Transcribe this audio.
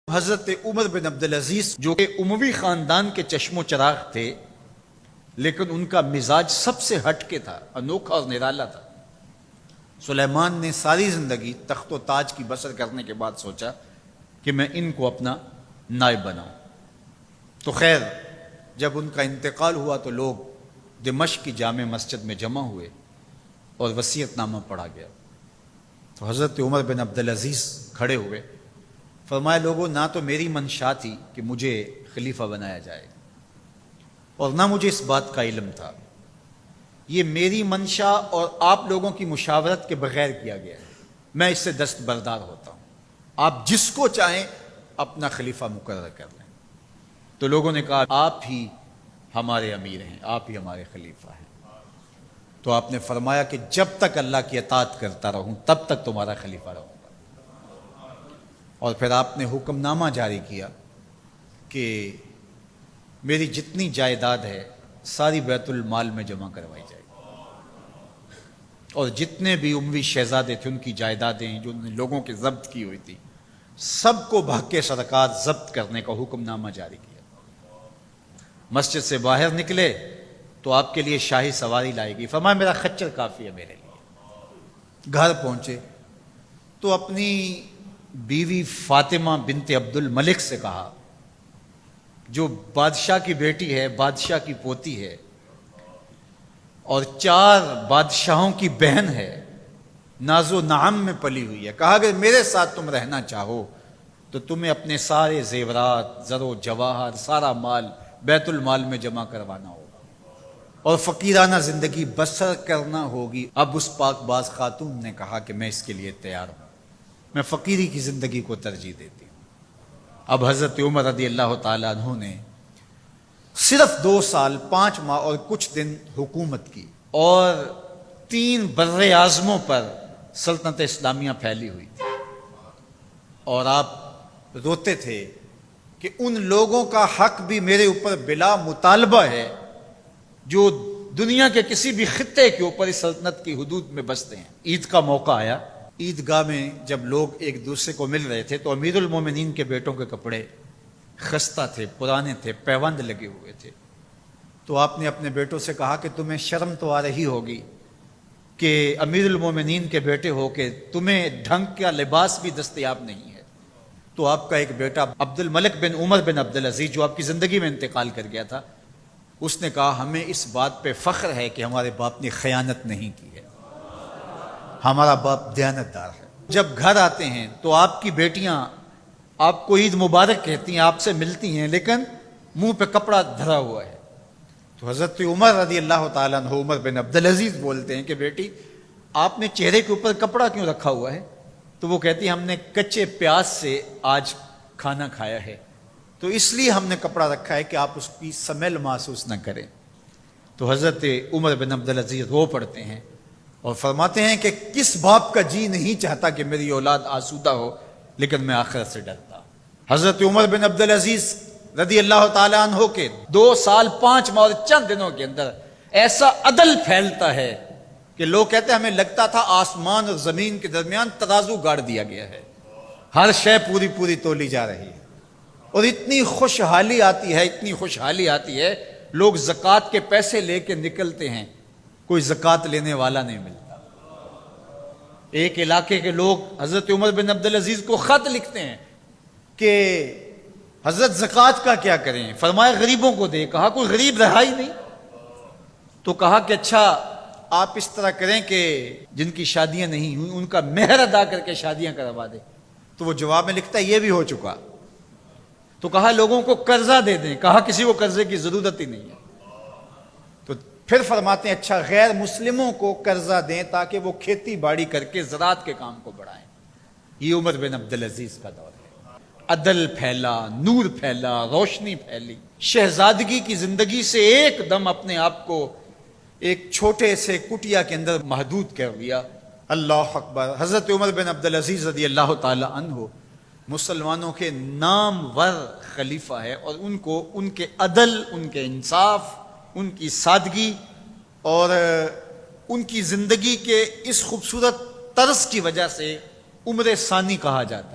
حضرت عمر بن عبدالعزیز جو کہ اموی خاندان کے چشم و چراغ تھے، لیکن ان کا مزاج سب سے ہٹ کے تھا، انوکھا اور نرالا تھا۔ سلیمان نے ساری زندگی تخت و تاج کی بسر کرنے کے بعد سوچا کہ میں ان کو اپنا نائب بناؤں۔ تو خیر، جب ان کا انتقال ہوا تو لوگ دمشق کی جامع مسجد میں جمع ہوئے اور وصیت نامہ پڑھا گیا۔ تو حضرت عمر بن عبدالعزیز کھڑے ہوئے، فرمایا لوگوں، نہ تو میری منشا تھی کہ مجھے خلیفہ بنایا جائے اور نہ مجھے اس بات کا علم تھا، یہ میری منشا اور آپ لوگوں کی مشاورت کے بغیر کیا گیا ہے، میں اس سے دستبردار ہوتا ہوں، آپ جس کو چاہیں اپنا خلیفہ مقرر کر لیں۔ تو لوگوں نے کہا آپ ہی ہمارے امیر ہیں، آپ ہی ہمارے خلیفہ ہیں۔ تو آپ نے فرمایا کہ جب تک اللہ کی اطاعت کرتا رہوں تب تک تمہارا خلیفہ رہوں گا۔ اور پھر آپ نے حکم نامہ جاری کیا کہ میری جتنی جائیداد ہے ساری بیت المال میں جمع کروائی جائے گی، اور جتنے بھی اموی شہزادے تھے ان کی جائیدادیں جو انہوں نے لوگوں کے ضبط کی ہوئی تھی سب کو بھاگ کے سرکار ضبط کرنے کا حکم نامہ جاری کیا۔ مسجد سے باہر نکلے تو آپ کے لیے شاہی سواری لائے گی، فرمایا میرا خچر کافی ہے میرے لیے۔ گھر پہنچے تو اپنی بیوی فاطمہ بنت عبد الملک سے کہا، جو بادشاہ کی بیٹی ہے، بادشاہ کی پوتی ہے اور 4 بادشاہوں کی بہن ہے، ناز و نعم میں پلی ہوئی ہے، کہا اگر میرے ساتھ تم رہنا چاہو تو تمہیں اپنے سارے زیورات، زر و جواہر، سارا مال بیت المال میں جمع کروانا ہوگا اور فقیرانہ زندگی بسر کرنا ہوگی۔ اب اس پاک باز خاتون نے کہا کہ میں اس کے لیے تیار ہوں، میں فقیری کی زندگی کو ترجیح دیتی ہوں۔ اب حضرت عمر رضی اللہ تعالیٰ عنہ نے صرف 2 سال 5 ماہ اور کچھ دن حکومت کی اور 3 بر اعظموں پر سلطنت اسلامیہ پھیلی ہوئی تھی، اور آپ روتے تھے کہ ان لوگوں کا حق بھی میرے اوپر بلا مطالبہ ہے جو دنیا کے کسی بھی خطے کے اوپر اس سلطنت کی حدود میں بستے ہیں۔ عید کا موقع آیا، عیدگاہ میں جب لوگ ایک دوسرے کو مل رہے تھے تو امیر المومنین کے بیٹوں کے کپڑے خستہ تھے، پرانے تھے، پیوند لگے ہوئے تھے۔ تو آپ نے اپنے بیٹوں سے کہا کہ تمہیں شرم تو آ رہی ہوگی کہ امیر المومنین کے بیٹے ہو کے تمہیں ڈھنگ کا لباس بھی دستیاب نہیں ہے۔ تو آپ کا ایک بیٹا عبد الملک بن عمر بن عبدالعزیز جو آپ کی زندگی میں انتقال کر گیا تھا، اس نے کہا ہمیں اس بات پہ فخر ہے کہ ہمارے باپ نے خیانت نہیں کی ہے، ہمارا باپ دیانتدار ہے۔ جب گھر آتے ہیں تو آپ کی بیٹیاں آپ کو عید مبارک کہتی ہیں، آپ سے ملتی ہیں، لیکن منہ پہ کپڑا دھرا ہوا ہے۔ تو حضرت عمر رضی اللہ تعالیٰ عنہ عمر بن عبدالعزیز بولتے ہیں کہ بیٹی آپ نے چہرے کے اوپر کپڑا کیوں رکھا ہوا ہے؟ تو وہ کہتی ہیں ہم نے کچے پیاز سے آج کھانا کھایا ہے، تو اس لیے ہم نے کپڑا رکھا ہے کہ آپ اس کی سمیل محسوس نہ کریں۔ تو حضرت عمر بن عبدالعزیز رو پڑتے ہیں اور فرماتے ہیں کہ کس باپ کا جی نہیں چاہتا کہ میری اولاد آسودہ ہو، لیکن میں آخرت سے ڈرتا۔ حضرت عمر بن عبدالعزیز رضی اللہ تعالیٰ عنہ کے 2 سال 5 ماہ اور چند دنوں کے اندر ایسا عدل پھیلتا ہے کہ لوگ کہتے ہیں ہمیں لگتا تھا آسمان اور زمین کے درمیان ترازو گاڑ دیا گیا ہے، ہر شے پوری پوری تولی جا رہی ہے، اور اتنی خوشحالی آتی ہے، اتنی خوشحالی آتی ہے، لوگ زکوٰۃ کے پیسے لے کے نکلتے ہیں، کوئی زکوٰۃ لینے والا نہیں ملتا۔ ایک علاقے کے لوگ حضرت عمر بن عبدالعزیز کو خط لکھتے ہیں کہ حضرت زکوٰۃ کا کیا کریں؟ فرمایا غریبوں کو دے۔ کہا کوئی غریب رہا ہی نہیں۔ تو کہا کہ اچھا آپ اس طرح کریں کہ جن کی شادیاں نہیں ہوئی ان کا مہر ادا کر کے شادیاں کروا دیں۔ تو وہ جواب میں لکھتا ہے یہ بھی ہو چکا۔ تو کہا لوگوں کو قرضہ دے دیں۔ کہا کسی کو قرضے کی ضرورت ہی نہیں ہے۔ تو پھر فرماتے ہیں اچھا غیر مسلموں کو قرضہ دیں تاکہ وہ کھیتی باڑی کر کے زراعت کے کام کو بڑھائیں۔ یہ عمر بن عبدالعزیز کا دور ہے۔ عدل پھیلا، نور پھیلا، روشنی پھیلی۔ شہزادگی کی زندگی سے ایک دم اپنے آپ کو ایک چھوٹے سے کٹیا کے اندر محدود کر لیا۔ اللہ اکبر۔ حضرت عمر بن عبدالعزیز رضی اللہ تعالی عنہ مسلمانوں کے نامور خلیفہ ہے، اور ان کو ان کے عدل، ان کے انصاف، ان کی سادگی اور ان کی زندگی کے اس خوبصورت طرز کی وجہ سے عمر ثانی کہا جاتا ہے۔